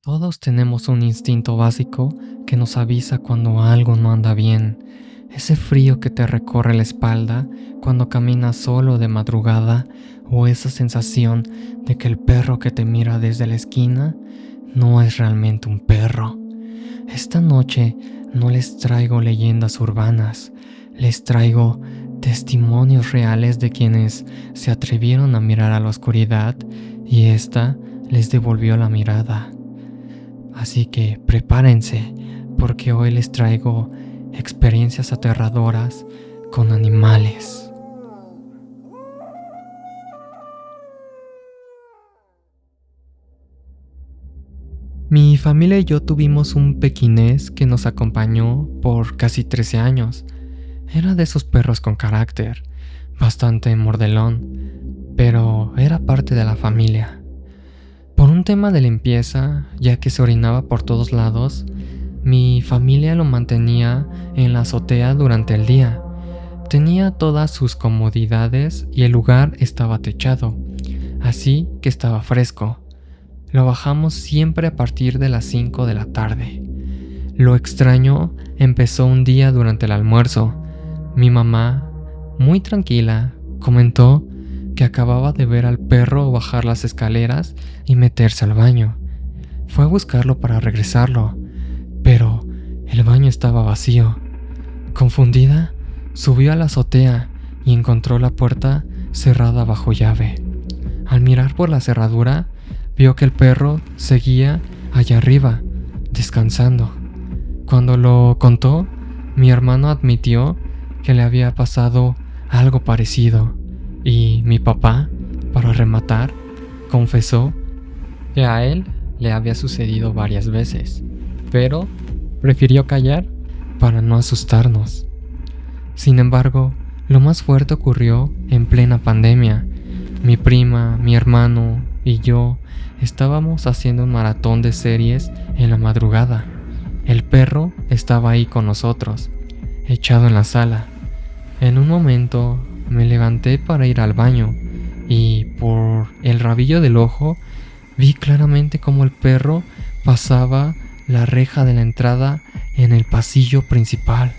Todos tenemos un instinto básico que nos avisa cuando algo no anda bien. Ese frío que te recorre la espalda cuando caminas solo de madrugada, o esa sensación de que el perro que te mira desde la esquina no es realmente un perro. Esta noche no les traigo leyendas urbanas, les traigo testimonios reales de quienes se atrevieron a mirar a la oscuridad y ésta les devolvió la mirada. Así que prepárense, porque hoy les traigo experiencias aterradoras con animales. Mi familia y yo tuvimos un pequinés que nos acompañó por casi 13 años. Era de esos perros con carácter, bastante mordelón, pero era parte de la familia. Por un tema de limpieza, ya que se orinaba por todos lados, mi familia lo mantenía en la azotea durante el día. Tenía todas sus comodidades y el lugar estaba techado, así que estaba fresco. Lo bajamos siempre a partir de las 5 de la tarde. Lo extraño empezó un día durante el almuerzo. Mi mamá, muy tranquila, comentó que acababa de ver al perro bajar las escaleras y meterse al baño. Fue a buscarlo para regresarlo, pero el baño estaba vacío. Confundida, subió a la azotea y encontró la puerta cerrada bajo llave. Al mirar por la cerradura, vio que el perro seguía allá arriba, descansando. Cuando lo contó, mi hermano admitió que le había pasado algo parecido, y mi papá, para rematar, confesó que a él le había sucedido varias veces, pero prefirió callar para no asustarnos. Sin embargo, lo más fuerte ocurrió en plena pandemia. Mi prima, mi hermano y yo estábamos haciendo un maratón de series en la madrugada. El perro estaba ahí con nosotros, echado en la sala. En un momento me levanté para ir al baño y por el rabillo del ojo vi claramente cómo el perro pasaba la reja de la entrada en el pasillo principal.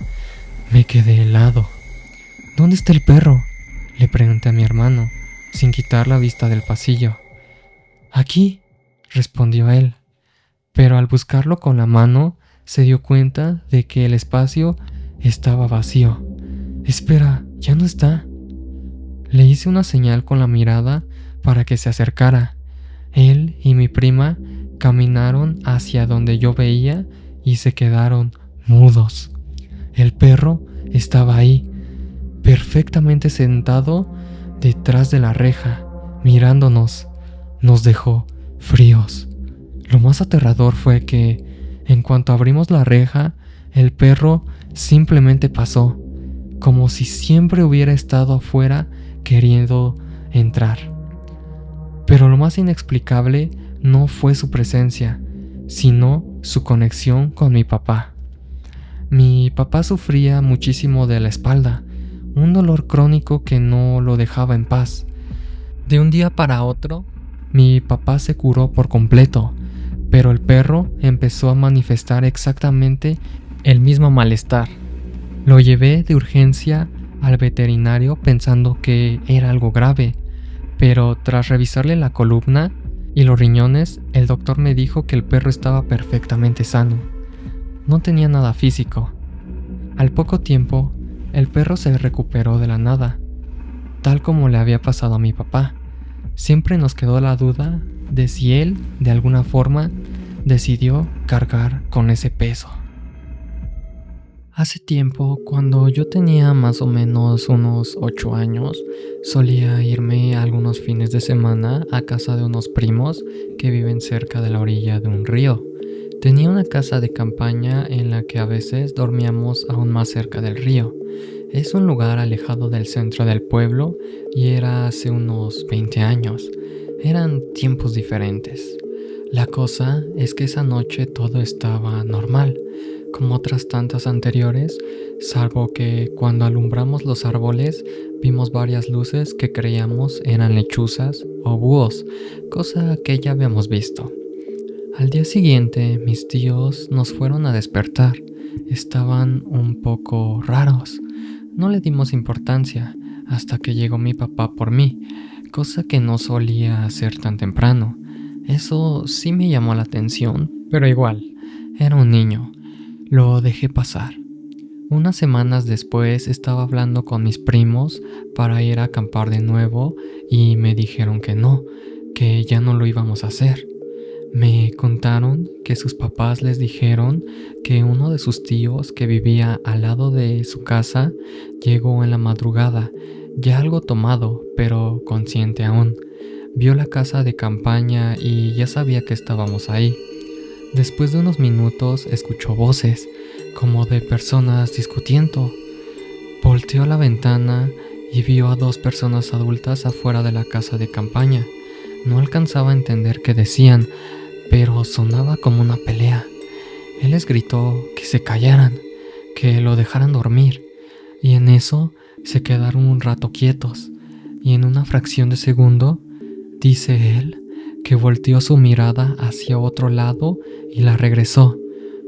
Me quedé helado. ¿Dónde está el perro?, le pregunté a mi hermano, sin quitar la vista del pasillo. Aquí, respondió él, pero al buscarlo con la mano se dio cuenta de que el espacio estaba vacío. Espera, ya no está. Le hice una señal con la mirada para que se acercara. Él y mi prima caminaron hacia donde yo veía y se quedaron mudos. El perro estaba ahí, perfectamente sentado detrás de la reja, mirándonos. Nos dejó fríos. Lo más aterrador fue que, en cuanto abrimos la reja, el perro simplemente pasó, como si siempre hubiera estado afuera queriendo entrar. Pero lo más inexplicable no fue su presencia, sino su conexión con mi papá. Mi papá sufría muchísimo de la espalda, un dolor crónico que no lo dejaba en paz. De un día para otro, mi papá se curó por completo, pero el perro empezó a manifestar exactamente el mismo malestar. Lo llevé de urgencia al veterinario pensando que era algo grave, pero tras revisarle la columna y los riñones, el doctor me dijo que el perro estaba perfectamente sano. No tenía nada físico. Al poco tiempo, el perro se recuperó de la nada, tal como le había pasado a mi papá. Siempre nos quedó la duda de si él, de alguna forma, decidió cargar con ese peso. Hace tiempo, cuando yo tenía más o menos unos 8 años, solía irme algunos fines de semana a casa de unos primos que viven cerca de la orilla de un río. Tenía una casa de campaña en la que a veces dormíamos aún más cerca del río. Es un lugar alejado del centro del pueblo y era hace unos 20 años. Eran tiempos diferentes. La cosa es que esa noche todo estaba normal, como otras tantas anteriores, salvo que cuando alumbramos los árboles vimos varias luces que creíamos eran lechuzas o búhos, cosa que ya habíamos visto. Al día siguiente, mis tíos nos fueron a despertar. Estaban un poco raros. No le dimos importancia hasta que llegó mi papá por mí, cosa que no solía hacer tan temprano. Eso sí me llamó la atención, pero igual, era un niño. Lo dejé pasar. Unas semanas después estaba hablando con mis primos para ir a acampar de nuevo y me dijeron que no, que ya no lo íbamos a hacer. Me contaron que sus papás les dijeron que uno de sus tíos que vivía al lado de su casa llegó en la madrugada, ya algo tomado, pero consciente aún. Vio la casa de campaña y ya sabía que estábamos ahí. Después de unos minutos escuchó voces, como de personas discutiendo. Volteó a la ventana y vio a dos personas adultas afuera de la casa de campaña. No alcanzaba a entender qué decían, pero sonaba como una pelea. Él les gritó que se callaran, que lo dejaran dormir, y en eso se quedaron un rato quietos, y en una fracción de segundo, dice él, que volteó su mirada hacia otro lado y la regresó.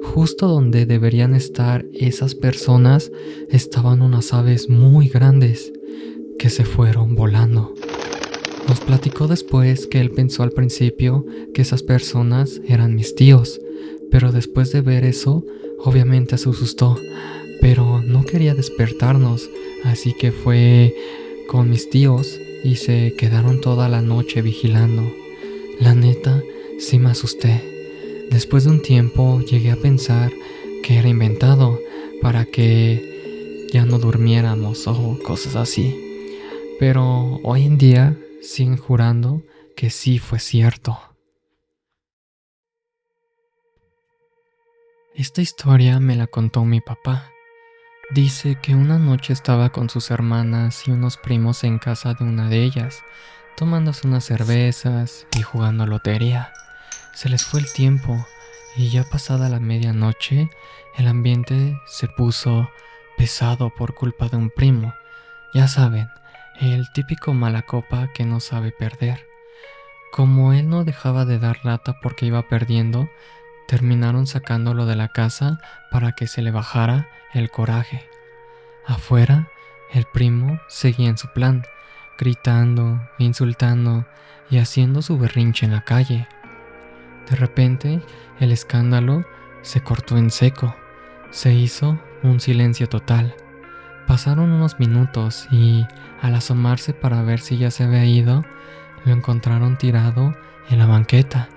Justo donde deberían estar esas personas estaban unas aves muy grandes que se fueron volando. Nos platicó después que él pensó al principio que esas personas eran mis tíos, pero después de ver eso, obviamente se asustó, pero no quería despertarnos, así que fue con mis tíos y se quedaron toda la noche vigilando. La neta, sí me asusté. Después de un tiempo llegué a pensar que era inventado para que ya no durmiéramos o cosas así. Pero hoy en día siguen jurando que sí fue cierto. Esta historia me la contó mi papá. Dice que una noche estaba con sus hermanas y unos primos en casa de una de ellas, tomándose unas cervezas y jugando lotería. Se les fue el tiempo y ya pasada la medianoche, el ambiente se puso pesado por culpa de un primo. Ya saben, el típico mala copa que no sabe perder. Como él no dejaba de dar lata porque iba perdiendo, terminaron sacándolo de la casa para que se le bajara el coraje. Afuera, el primo seguía en su plan, gritando, insultando y haciendo su berrinche en la calle. De repente, el escándalo se cortó en seco. Se hizo un silencio total. Pasaron unos minutos y, al asomarse para ver si ya se había ido, lo encontraron tirado en la banqueta,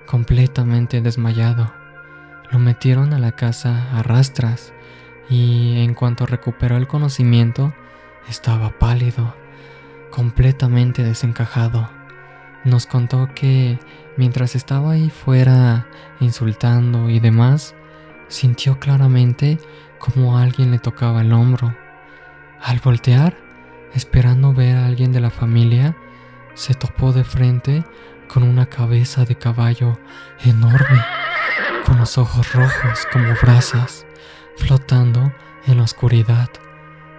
completamente desmayado. Lo metieron a la casa a rastras y, en cuanto recuperó el conocimiento, estaba pálido, completamente desencajado. Nos contó que, mientras estaba ahí fuera insultando y demás, sintió claramente como alguien le tocaba el hombro. Al voltear, esperando ver a alguien de la familia, se topó de frente con una cabeza de caballo enorme, con los ojos rojos como brasas, flotando en la oscuridad.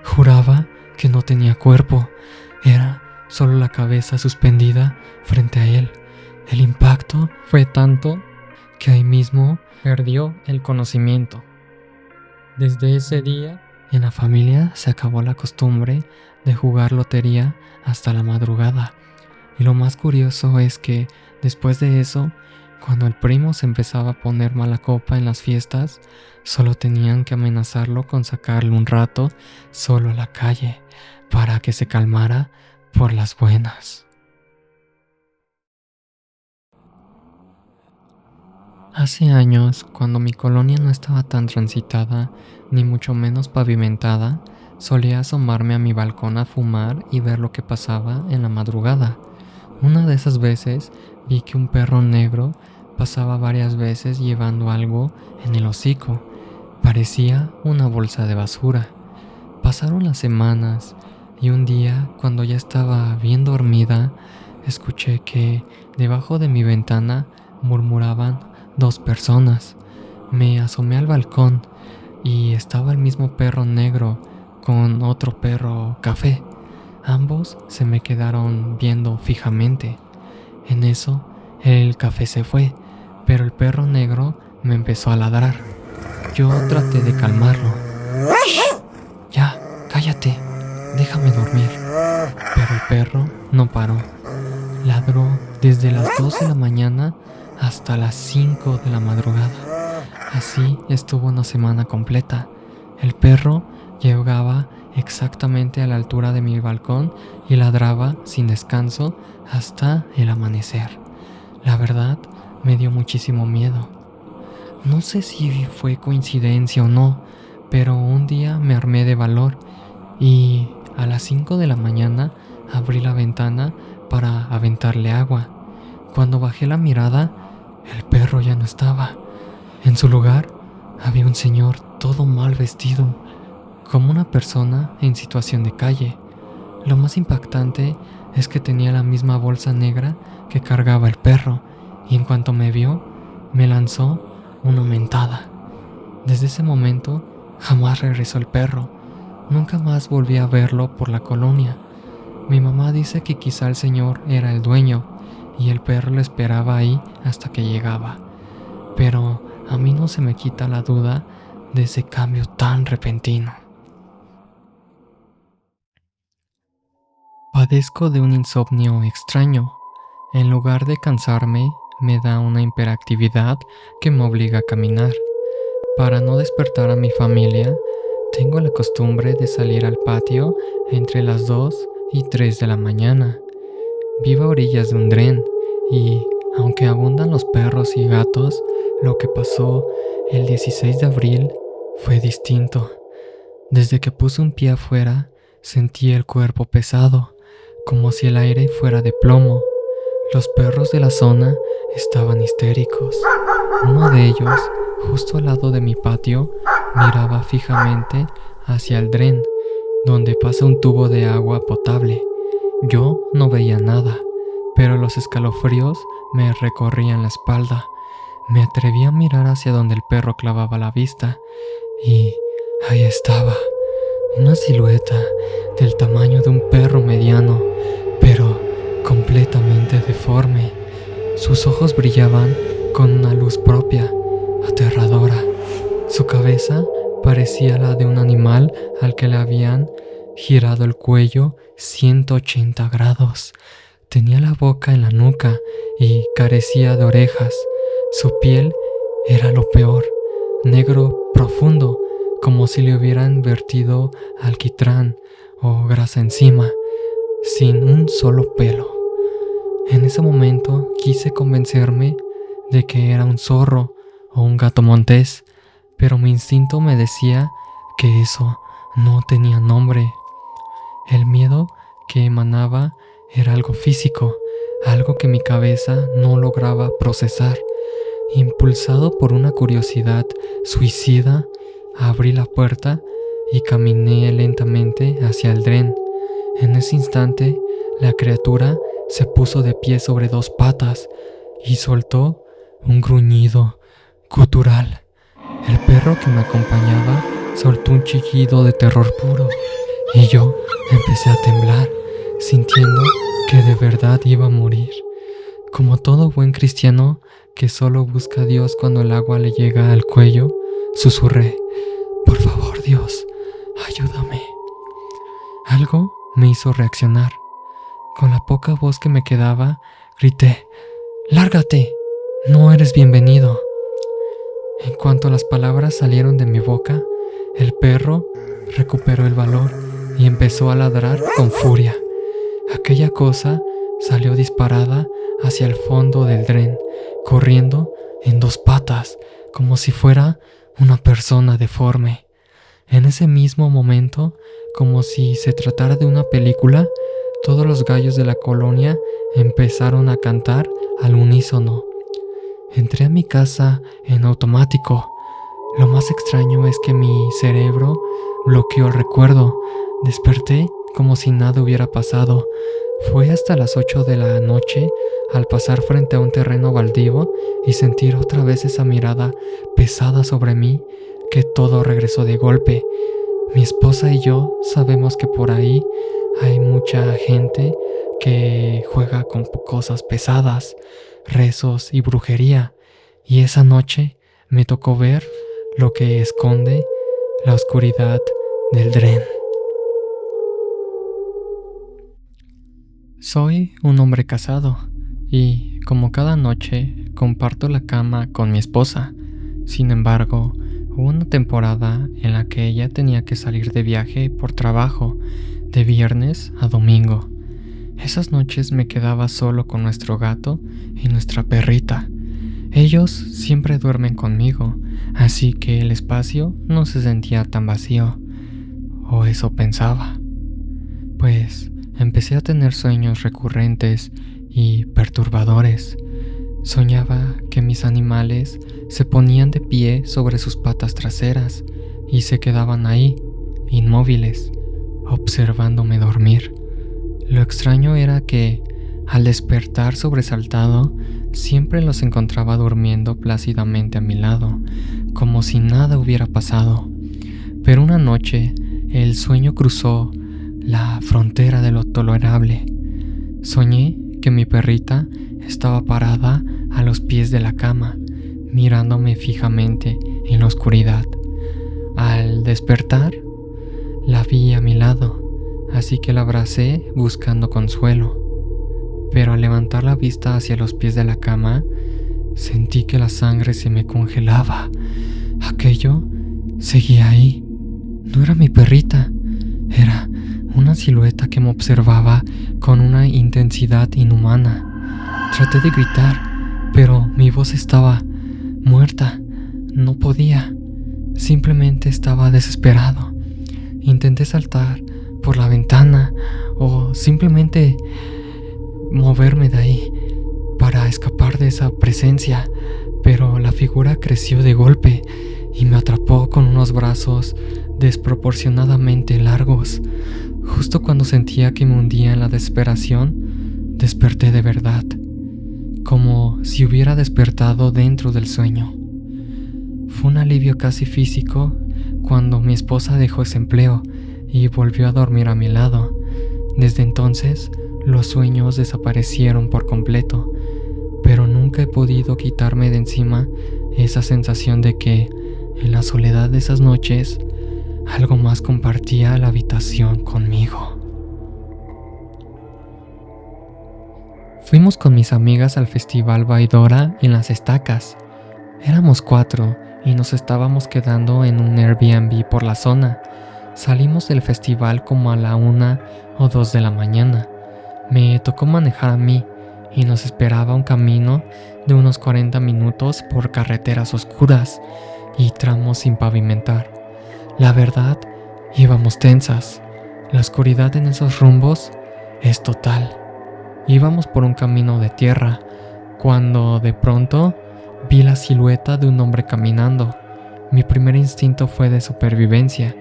Juraba que no tenía cuerpo, era solo la cabeza suspendida frente a él. El impacto fue tanto que ahí mismo perdió el conocimiento. Desde ese día, en la familia se acabó la costumbre de jugar lotería hasta la madrugada. Y lo más curioso es que, después de eso, cuando el primo se empezaba a poner mala copa en las fiestas, solo tenían que amenazarlo con sacarle un rato solo a la calle para que se calmara por las buenas. Hace años, cuando mi colonia no estaba tan transitada, ni mucho menos pavimentada, solía asomarme a mi balcón a fumar y ver lo que pasaba en la madrugada. Una de esas veces vi que un perro negro pasaba varias veces llevando algo en el hocico. Parecía una bolsa de basura. Pasaron las semanas y un día, cuando ya estaba bien dormida, escuché que debajo de mi ventana murmuraban dos personas. Me asomé al balcón y estaba el mismo perro negro con otro perro café. Ambos se me quedaron viendo fijamente. En eso, el café se fue, pero el perro negro me empezó a ladrar. Yo traté de calmarlo. "Shh, ya, cállate, déjame dormir". Pero el perro no paró. Ladró desde las 2 de la mañana hasta las 5 de la madrugada. Así estuvo una semana completa. El perro llegaba exactamente a la altura de mi balcón y ladraba sin descanso hasta el amanecer. La verdad, me dio muchísimo miedo. No sé si fue coincidencia o no, pero un día me armé de valor y a las 5 de la mañana abrí la ventana para aventarle agua. Cuando bajé la mirada, el perro ya no estaba. En su lugar había un señor todo mal vestido, como una persona en situación de calle. Lo más impactante es que tenía la misma bolsa negra que cargaba el perro, y en cuanto me vio, me lanzó una mentada. Desde ese momento jamás regresó el perro. Nunca más volví a verlo por la colonia. Mi mamá dice que quizá el señor era el dueño y el perro lo esperaba ahí hasta que llegaba. Pero a mí no se me quita la duda de ese cambio tan repentino. Padezco de un insomnio extraño. En lugar de cansarme, me da una hiperactividad que me obliga a caminar. Para no despertar a mi familia, tengo la costumbre de salir al patio entre las 2 y 3 de la mañana. Vivo a orillas de un dren y, aunque abundan los perros y gatos, lo que pasó el 16 de abril fue distinto. Desde que puse un pie afuera, sentí el cuerpo pesado, como si el aire fuera de plomo. Los perros de la zona estaban histéricos. Uno de ellos, justo al lado de mi patio, miraba fijamente hacia el dren, donde pasa un tubo de agua potable. Yo no veía nada, pero los escalofríos me recorrían la espalda. Me atreví a mirar hacia donde el perro clavaba la vista, y ahí estaba, una silueta del tamaño de un perro mediano, pero completamente deforme. Sus ojos brillaban con una luz propia, aterradora. Su cabeza parecía la de un animal al que le habían girado el cuello 180 grados. Tenía la boca en la nuca y carecía de orejas. Su piel era lo peor, negro profundo, como si le hubieran vertido alquitrán o grasa encima, sin un solo pelo. En ese momento quise convencerme de que era un zorro o un gato montés, pero mi instinto me decía que eso no tenía nombre. El miedo que emanaba era algo físico, algo que mi cabeza no lograba procesar. Impulsado por una curiosidad suicida, abrí la puerta y caminé lentamente hacia el dren. En ese instante, la criatura se puso de pie sobre 2 patas y soltó un gruñido gutural. El perro que me acompañaba soltó un chillido de terror puro y yo empecé a temblar, sintiendo que de verdad iba a morir. Como todo buen cristiano que solo busca a Dios cuando el agua le llega al cuello, susurré: "Por favor, Dios, ayúdame". Algo me hizo reaccionar. Con la poca voz que me quedaba, grité: "¡Lárgate! No eres bienvenido". En cuanto las palabras salieron de mi boca, el perro recuperó el valor y empezó a ladrar con furia. Aquella cosa salió disparada hacia el fondo del dren, corriendo en 2 patas, como si fuera una persona deforme. En ese mismo momento, como si se tratara de una película, todos los gallos de la colonia empezaron a cantar al unísono. Entré a mi casa en automático. Lo más extraño es que mi cerebro bloqueó el recuerdo. Desperté como si nada hubiera pasado. Fue hasta las 8 de la noche al pasar frente a un terreno baldío y sentir otra vez esa mirada pesada sobre mí que todo regresó de golpe. Mi esposa y yo sabemos que por ahí hay mucha gente que juega con cosas pesadas, rezos y brujería, y esa noche me tocó ver lo que esconde la oscuridad del Dren. Soy un hombre casado y, como cada noche, comparto la cama con mi esposa. Sin embargo, hubo una temporada en la que ella tenía que salir de viaje por trabajo de viernes a domingo. Esas noches me quedaba solo con nuestro gato y nuestra perrita. Ellos siempre duermen conmigo, así que el espacio no se sentía tan vacío, o eso pensaba. Pues empecé a tener sueños recurrentes y perturbadores. Soñaba que mis animales se ponían de pie sobre sus patas traseras y se quedaban ahí, inmóviles, observándome dormir. Lo extraño era que, al despertar sobresaltado, siempre los encontraba durmiendo plácidamente a mi lado, como si nada hubiera pasado. Pero una noche, el sueño cruzó la frontera de lo tolerable. Soñé que mi perrita estaba parada a los pies de la cama, mirándome fijamente en la oscuridad. Al despertar, la vi a mi lado, así que la abracé buscando consuelo. Pero al levantar la vista hacia los pies de la cama, sentí que la sangre se me congelaba. Aquello seguía ahí. No era mi perrita, era una silueta que me observaba con una intensidad inhumana. Traté de gritar, pero mi voz estaba muerta. No podía. Simplemente estaba desesperado. Intenté saltar por la ventana o simplemente moverme de ahí para escapar de esa presencia, pero la figura creció de golpe y me atrapó con unos brazos desproporcionadamente largos. Justo cuando sentía que me hundía en la desesperación, desperté de verdad, como si hubiera despertado dentro del sueño. Fue un alivio casi físico cuando mi esposa dejó ese empleo y volvió a dormir a mi lado. Desde entonces, los sueños desaparecieron por completo, pero nunca he podido quitarme de encima esa sensación de que, en la soledad de esas noches, algo más compartía la habitación conmigo. Fuimos con mis amigas al festival Baidora en Las Estacas. Éramos 4 y nos estábamos quedando en un Airbnb por la zona. Salimos del festival como a la 1 o 2 de la mañana. Me tocó manejar a mí y nos esperaba un camino de unos 40 minutos por carreteras oscuras y tramos sin pavimentar. La verdad, íbamos tensas. La oscuridad en esos rumbos es total. Íbamos por un camino de tierra, cuando de pronto vi la silueta de un hombre caminando. Mi primer instinto fue de supervivencia.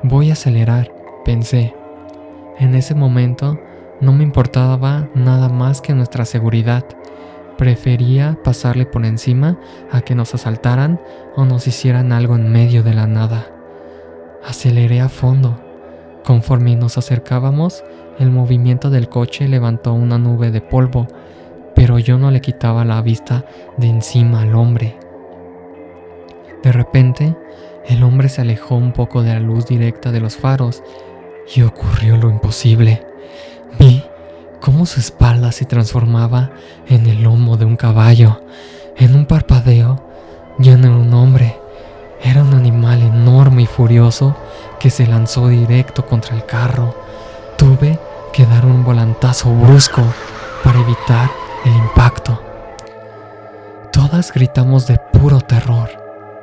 Voy a acelerar, pensé. En ese momento no me importaba nada más que nuestra seguridad. Prefería pasarle por encima a que nos asaltaran o nos hicieran algo en medio de la nada. Aceleré a fondo. Conforme nos acercábamos, el movimiento del coche levantó una nube de polvo, pero yo no le quitaba la vista de encima al hombre. De repente, el hombre se alejó un poco de la luz directa de los faros y ocurrió lo imposible. Vi cómo su espalda se transformaba en el lomo de un caballo. En un parpadeo, ya no era un hombre, era un animal enorme y furioso que se lanzó directo contra el carro. Tuve que dar un volantazo brusco para evitar el impacto. Todas gritamos de puro terror.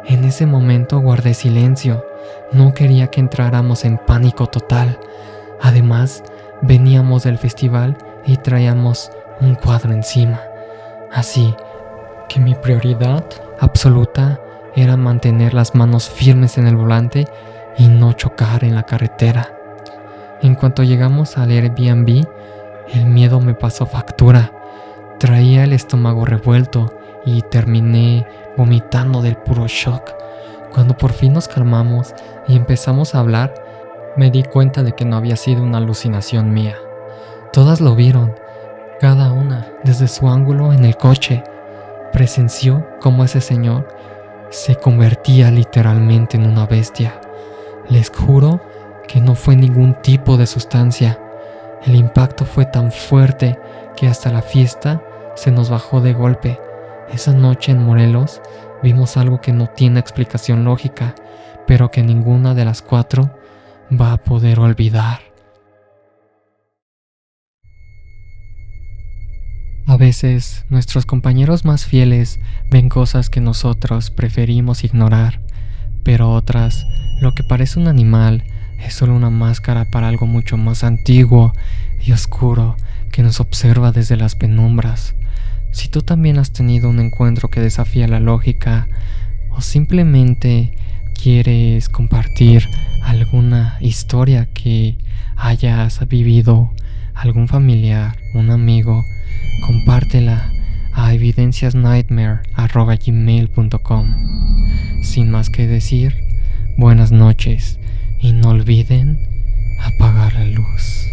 En ese momento guardé silencio. No quería que entráramos en pánico total. Además, veníamos del festival y traíamos un cuadro encima. Así que mi prioridad absoluta era mantener las manos firmes en el volante y no chocar en la carretera. En cuanto llegamos al Airbnb, el miedo me pasó factura. Traía el estómago revuelto y terminé vomitando del puro shock. Cuando por fin nos calmamos y empezamos a hablar, me di cuenta de que no había sido una alucinación mía. Todas lo vieron, cada una desde su ángulo en el coche, presenció cómo ese señor se convertía literalmente en una bestia. Les juro que no fue ningún tipo de sustancia. El impacto fue tan fuerte que hasta la fiesta se nos bajó de golpe. Esa noche en Morelos vimos algo que no tiene explicación lógica, pero que ninguna de las 4 va a poder olvidar. A veces, nuestros compañeros más fieles ven cosas que nosotros preferimos ignorar, pero otras, lo que parece un animal, es solo una máscara para algo mucho más antiguo y oscuro que nos observa desde las penumbras. Si tú también has tenido un encuentro que desafía la lógica, o simplemente quieres compartir alguna historia que hayas vivido, algún familiar, un amigo, compártela a evidenciasnightmare@gmail.com. Sin más que decir, buenas noches y no olviden apagar la luz.